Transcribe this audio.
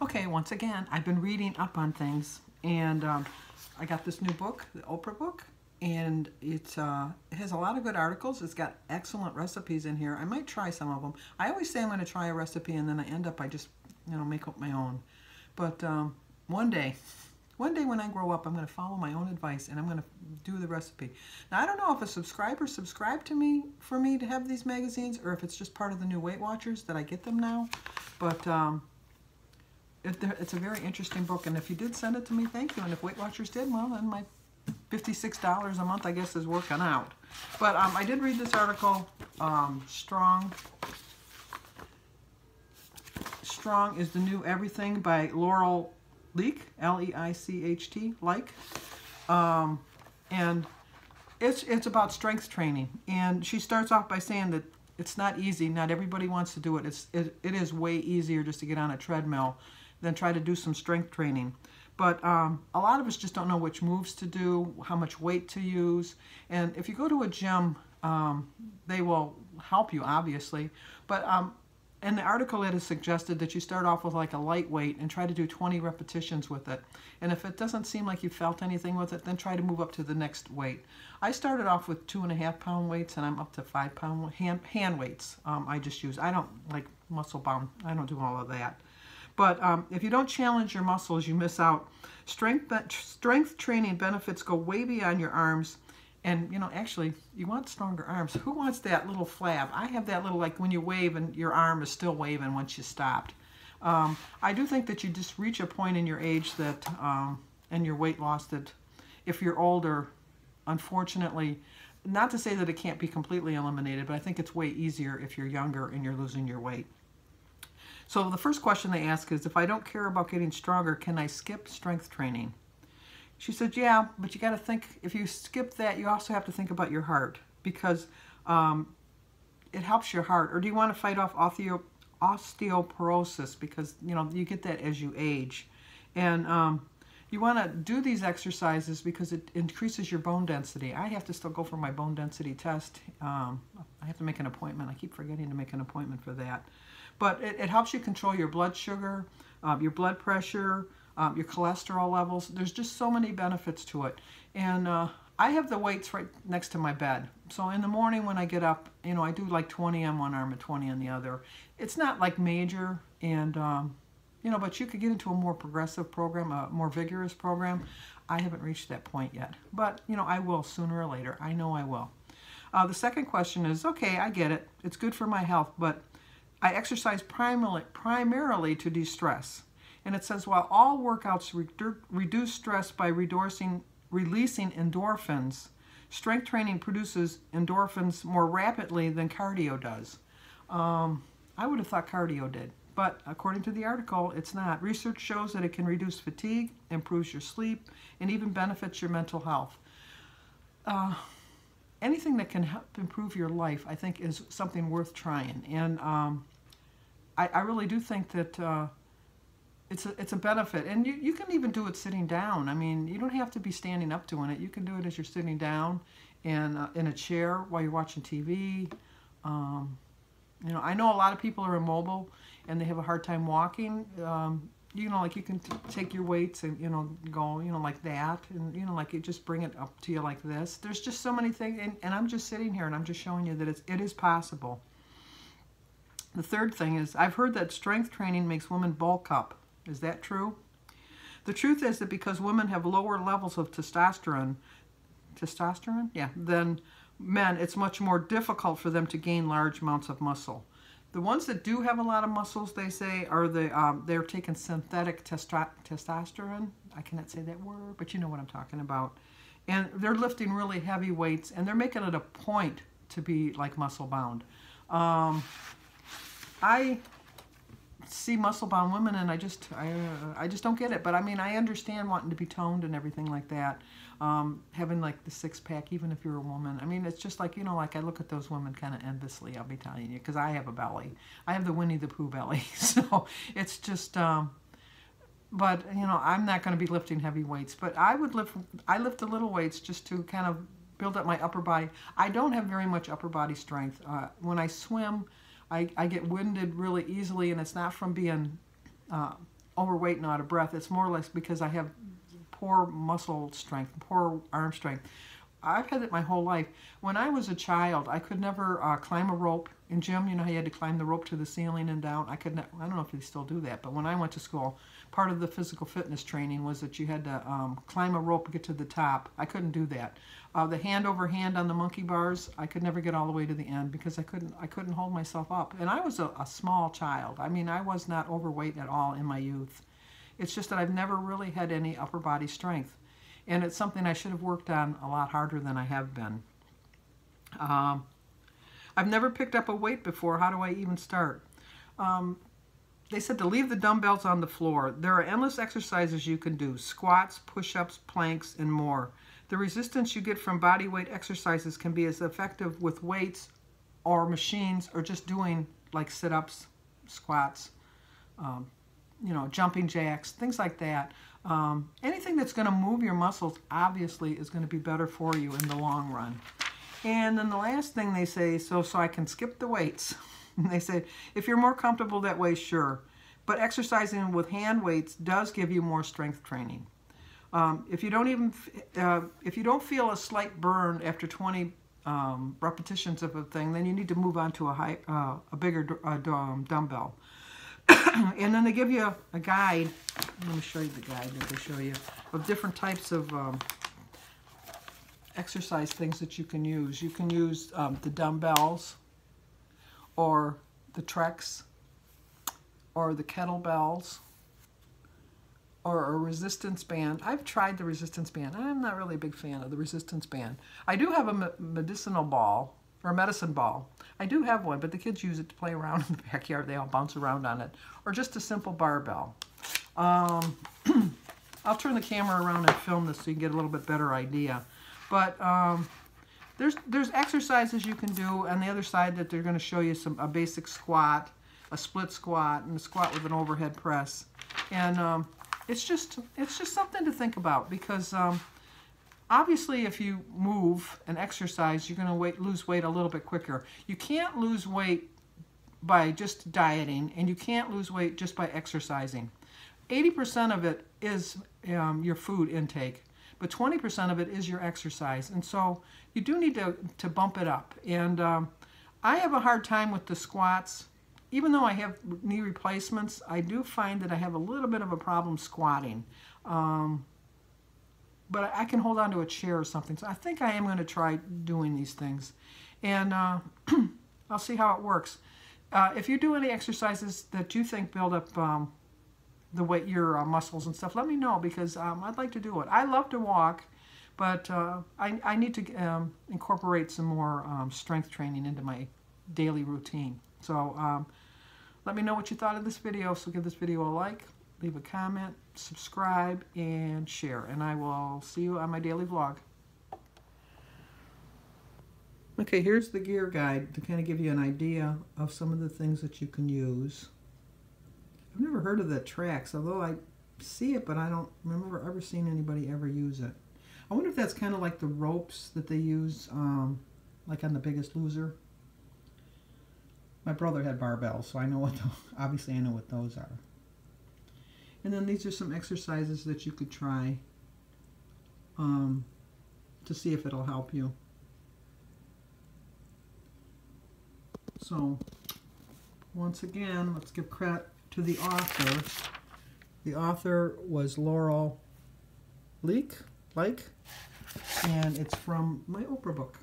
Okay, once again, I've been reading up on things, and I got this new book, the Oprah book, and it has a lot of good articles. It's got excellent recipes in here. I might try some of them. I always say I'm going to try a recipe, and then I end up I just make up my own. But one day, one day when I grow up, I'm going to follow my own advice, and I'm going to do the recipe. Now, I don't know if a subscriber subscribed to me for me to have these magazines, or if it's just part of the new Weight Watchers that I get them now. But it's a very interesting book, and if you did send it to me, thank you. And if Weight Watchers did, well, then my $56 a month, I guess, is working out. But I did read this article, Strong is the New Everything by Laurel Leach, L-E-I-C-H-T, and it's about strength training. And she starts off by saying that it's not easy. Not everybody wants to do it. It is way easier just to get on a treadmill than try to do some strength training. But a lot of us just don't know which moves to do, how much weight to use. And if you go to a gym, they will help you, obviously. But in the article, it is suggested that you start off with like a light weight and try to do 20 repetitions with it. And if it doesn't seem like you felt anything with it, then try to move up to the next weight. I started off with 2.5 pound weights, and I'm up to 5 pound hand weights. I just use, I don't like muscle bound. I don't do all of that. But if you don't challenge your muscles, you miss out. Strength training benefits go way beyond your arms. And, actually, you want stronger arms. Who wants that little flab? I have that little, like when you wave and your arm is still waving once you stopped. I do think that you just reach a point in your age that, and your weight loss, that if you're older, unfortunately, not to say that it can't be completely eliminated, but I think it's way easier if you're younger and you're losing your weight. So the first question they ask is, if I don't care about getting stronger, can I skip strength training? She said, yeah, but you got to think, if you skip that, you also have to think about your heart, because it helps your heart. Or do you want to fight off osteoporosis, because, you get that as you age. And you want to do these exercises because it increases your bone density. I have to still go for my bone density test. I have to make an appointment. I keep forgetting to make an appointment for that. But it helps you control your blood sugar, your blood pressure, your cholesterol levels. There's just so many benefits to it. And I have the weights right next to my bed. So in the morning when I get up, I do like 20 on one arm and 20 on the other. It's not like major, and but you could get into a more progressive program, a more vigorous program. I haven't reached that point yet. But, I will sooner or later. I know I will. The second question is, okay, I get it. It's good for my health, but I exercise primarily to de-stress. And it says, while all workouts reduce stress by releasing endorphins, strength training produces endorphins more rapidly than cardio does. I would have thought cardio did, but according to the article, it's not. Research shows that it can reduce fatigue, improves your sleep, and even benefits your mental health. Anything that can help improve your life, I think, is something worth trying. And I really do think that it's a benefit. And you can even do it sitting down. I mean, you don't have to be standing up doing it. You can do it as you're sitting down and in a chair while you're watching TV. I know a lot of people are immobile and they have a hard time walking. Like you can take your weights and, go, like that. And, like you just bring it up to you like this. There's just so many things. And I'm just sitting here and I'm just showing you that it is possible. The third thing is, I've heard that strength training makes women bulk up. Is that true? The truth is that because women have lower levels of testosterone, yeah, than men, it's much more difficult for them to gain large amounts of muscle. The ones that do have a lot of muscles, they say, are they're taking synthetic testosterone. I cannot say that word, but you know what I'm talking about. And they're lifting really heavy weights, and they're making it a point to be like muscle bound. I see muscle bound women, and I just don't get it. But I mean, I understand wanting to be toned and everything like that. Having like the six-pack, even if you're a woman. I mean, it's just like, like I look at those women kind of enviously, I'll be telling you, because I have a belly. I have the Winnie the Pooh belly. So it's just, but, I'm not going to be lifting heavy weights. But I lift the little weights just to kind of build up my upper body. I don't have very much upper body strength. When I swim, I get winded really easily, and it's not from being overweight and out of breath. It's more or less because I have poor muscle strength, poor arm strength. I've had it my whole life. When I was a child, I could never climb a rope. In gym, you know how you had to climb the rope to the ceiling and down? I don't know if they still do that, but when I went to school, part of the physical fitness training was that you had to climb a rope to get to the top. I couldn't do that. The hand over hand on the monkey bars, I could never get all the way to the end because I couldn't hold myself up. And I was a small child. I mean, I was not overweight at all in my youth. It's just that I've never really had any upper body strength. And it's something I should have worked on a lot harder than I have been. I've never picked up a weight before. How do I even start? They said to leave the dumbbells on the floor. There are endless exercises you can do. Squats, push-ups, planks, and more. The resistance you get from body weight exercises can be as effective with weights or machines or just doing like sit-ups, squats, you know, jumping jacks, things like that. Anything that's going to move your muscles obviously is going to be better for you in the long run. And then the last thing they say, so I can skip the weights. They say, if you're more comfortable that way, sure. But exercising with hand weights does give you more strength training. If you don't feel a slight burn after 20 repetitions of a thing, then you need to move on to a bigger dumbbell. And then they give you a guide. Let me show you the guide that they show you of different types of exercise things that you can use. You can use the dumbbells or the Trex or the kettlebells or a resistance band. I've tried the resistance band. I'm not really a big fan of the resistance band. I do have a medicinal ball or a medicine ball. I do have one, but the kids use it to play around in the backyard. They all bounce around on it. Or just a simple barbell. I'll turn the camera around and film this so you can get a little bit better idea. But there's exercises you can do on the other side that they're going to show you a basic squat, a split squat, and a squat with an overhead press. And it's just something to think about because obviously if you move and exercise, you're going to lose weight a little bit quicker. You can't lose weight by just dieting, and you can't lose weight just by exercising. 80% of it is your food intake, but 20% of it is your exercise. And so you do need to bump it up. And I have a hard time with the squats. Even though I have knee replacements, I do find that I have a little bit of a problem squatting. But I can hold on to a chair or something. So I think I am going to try doing these things. And I'll see how it works. If you do any exercises that you think build up your muscles and stuff, let me know because I'd like to do it. I love to walk, but I need to incorporate some more strength training into my daily routine. So let me know what you thought of this video. So give this video a like, leave a comment, subscribe, and share. And I will see you on my daily vlog. Okay, here's the gear guide to kind of give you an idea of some of the things that you can use. I've never heard of the Trex, although I see it, but I don't remember ever seeing anybody ever use it. I wonder if that's kind of like the ropes that they use, like on The Biggest Loser. My brother had barbells, so I know what obviously I know what those are. And then these are some exercises that you could try to see if it'll help you. So, once again, let's give credit to the author. The author was Laurel Lake, and it's from my Oprah book.